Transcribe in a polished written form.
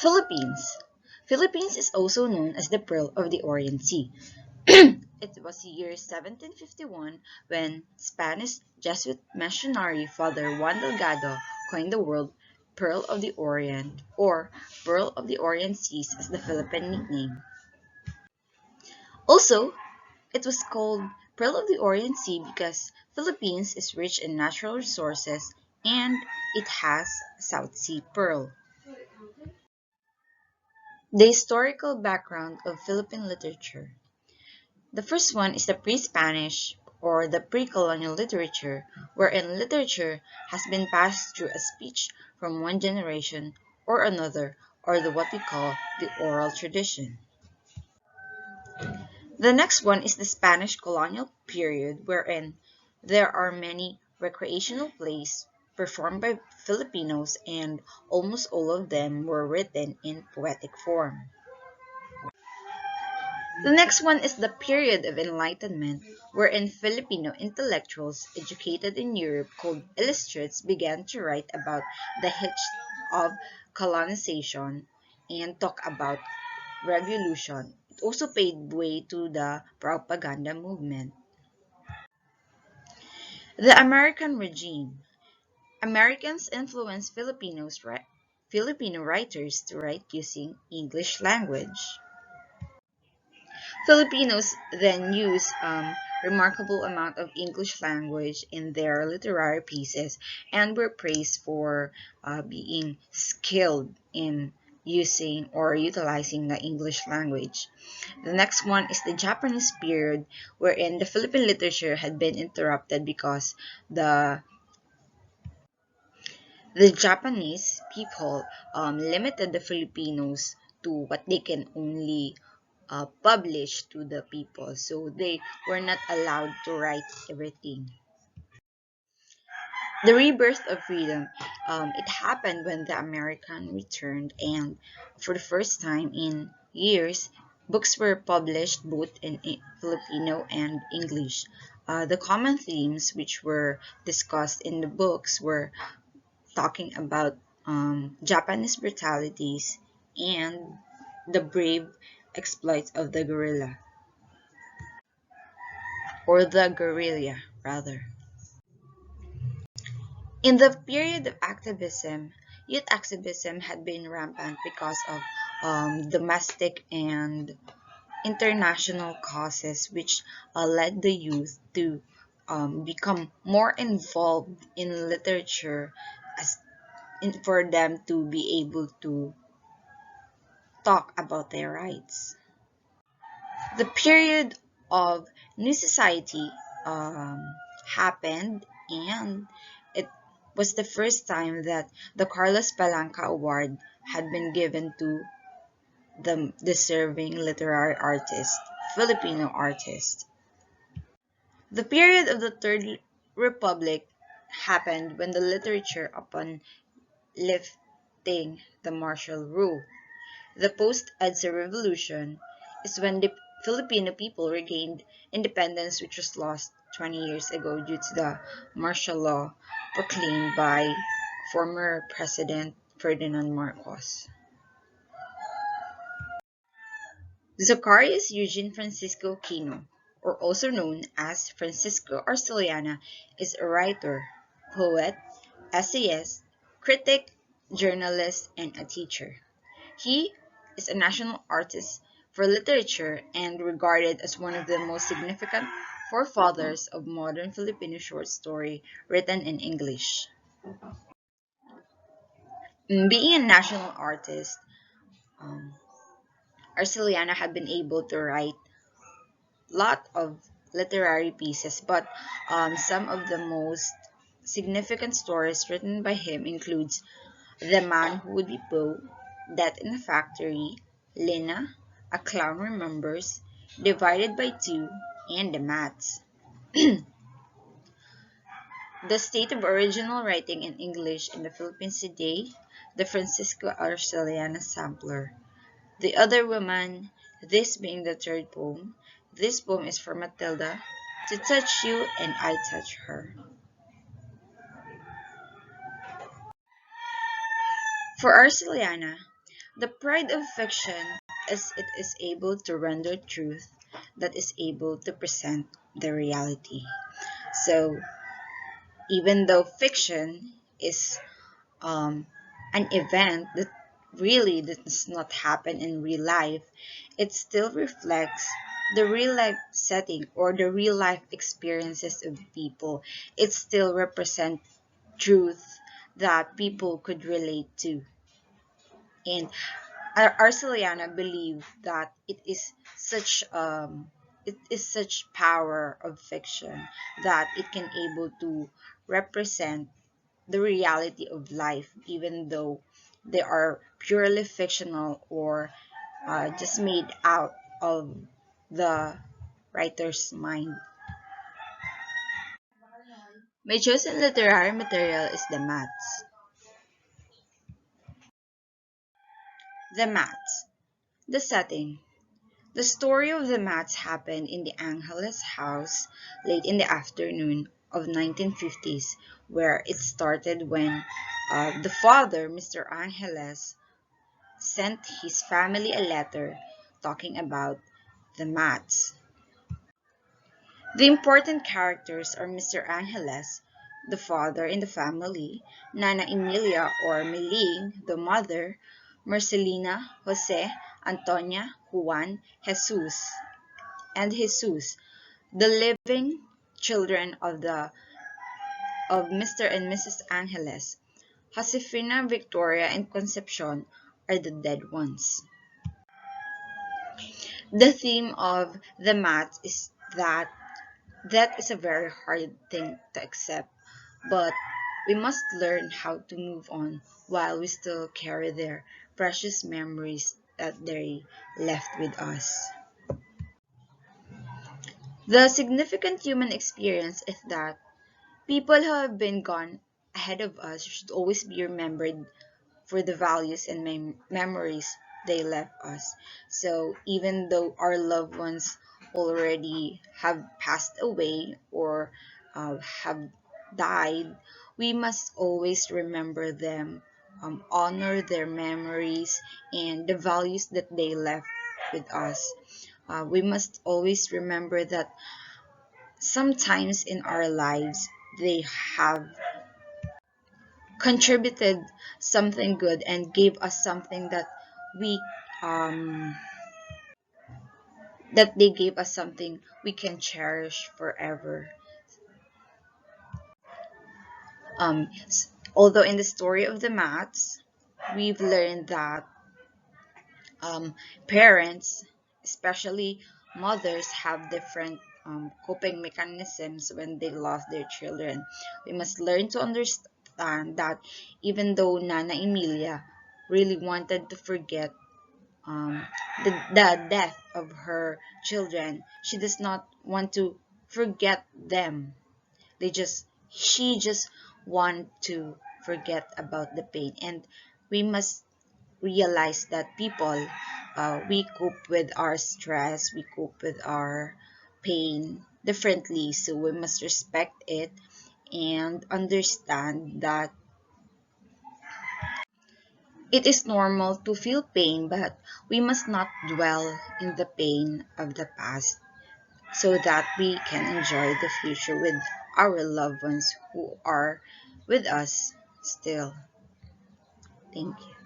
Philippines. Philippines is also known as the Pearl of the Orient Sea. It was the year 1751 when Spanish Jesuit missionary Father Juan Delgado coined the word Pearl of the Orient or Pearl of the Orient Seas as the Philippine nickname. Also, it was called Pearl of the Orient Sea because Philippines is rich in natural resources and it has South Sea pearl. The historical background of Philippine literature. The first one is the pre-Spanish or the pre-colonial literature, wherein literature has been passed through a speech from one generation or another, or what we call the oral tradition. The next one is the Spanish colonial period, wherein there are many recreational plays performed by Filipinos, and almost all of them were written in poetic form. The next one is the period of Enlightenment, wherein Filipino intellectuals educated in Europe called illustrates began to write about the hitch of colonization and talk about revolution. It also paved way to the propaganda movement. The American regime. Americans influenced Filipino writers to write using English language. Filipinos then use remarkable amount of English language in their literary pieces and were praised for being skilled in using or utilizing the English language. The next one is the Japanese period, wherein the Philippine literature had been interrupted because the Japanese people limited the Filipinos to what they can only publish to the people. So they were not allowed to write everything. The rebirth of freedom. It happened when the American returned, and for the first time in years, books were published both in Filipino and English. The common themes which were discussed in the books were talking about Japanese brutalities and the brave exploits of the guerrilla, or the guerrilla rather. In the period of activism, youth activism had been rampant because of domestic and international causes, which led the youth to become more involved in literature for them to be able to talk about their rights. The period of New Society happened, and it was the first time that the Carlos Palanca Award had been given to the deserving literary artist, Filipino artist. The period of the Third Republic happened when the literature upon lifting the martial rule. The post-EDSA revolution is when the Filipino people regained independence, which was lost 20 years ago due to the martial law proclaimed by former President Ferdinand Marcos. Zacharias Eugene Francisco Quino, or also known as Francisco Arceliana, is a writer, poet, essayist, critic, journalist, and a teacher. He is a national artist for literature and regarded as one of the most significant forefathers of modern Filipino short story written in English. Being a national artist, um, Arceliana had been able to write a lot of literary pieces, but some of the most significant stories written by him includes The Man Who Would Be Poe, Death in a Factory, Lena, A Clown Remembers, Divided by Two, and The Mats. The state of original writing in English in the Philippines today, the Francisco Arceliana Sampler. The Other Woman, this being the third poem. This poem is for Matilda, To Touch You and I Touch Her. For Arceliana, The pride of fiction is it is able to render truth that is able to present the reality. So even though fiction is um, an event that really does not happen in real life, it still reflects the real life setting or the real life experiences of people. It still represents truth that people could relate to. And Arceliana believed that it is such power of fiction that it can able to represent the reality of life, even though they are purely fictional or just made out of the writer's mind. My chosen literary material is the Maths. The Maths. The setting. The story of the Mats happened in the Angeles house late in the afternoon of 1950s, where it started when the father, Mr. Angeles, sent his family a letter talking about the Mats. The important characters are Mr. Angeles, the father in the family, Nana Emilia or Meling, the mother, Marcelina, Jose, Antonia, Juan, Jesus, the living children of Mr. and Mrs. Angeles. Josefina, Victoria, and Concepcion are the dead ones. The theme of the Mats is that that is a very hard thing to accept, but we must learn how to move on while we still carry their precious memories that they left with us. The significant human experience is that people who have been gone ahead of us should always be remembered for the values and memories they left us. So even though our loved ones already have passed away or have died, we must always remember them, honor their memories and the values that they left with us. We must always remember that sometimes in our lives they have contributed something good and gave us something we um that they gave us something we can cherish forever. Although in the story of the Mats, we've learned that parents, especially mothers, have different coping mechanisms when they lost their children. We must learn to understand that even though Nana Emilia really wanted to forget um, the death of her children, she does not want to forget them. She just want to forget about the pain, and we must realize that people, we cope with our stress, we cope with our pain differently, so we must respect it and understand that it is normal to feel pain, but we must not dwell in the pain of the past so that we can enjoy the future with our loved ones who are with us still. Thank you.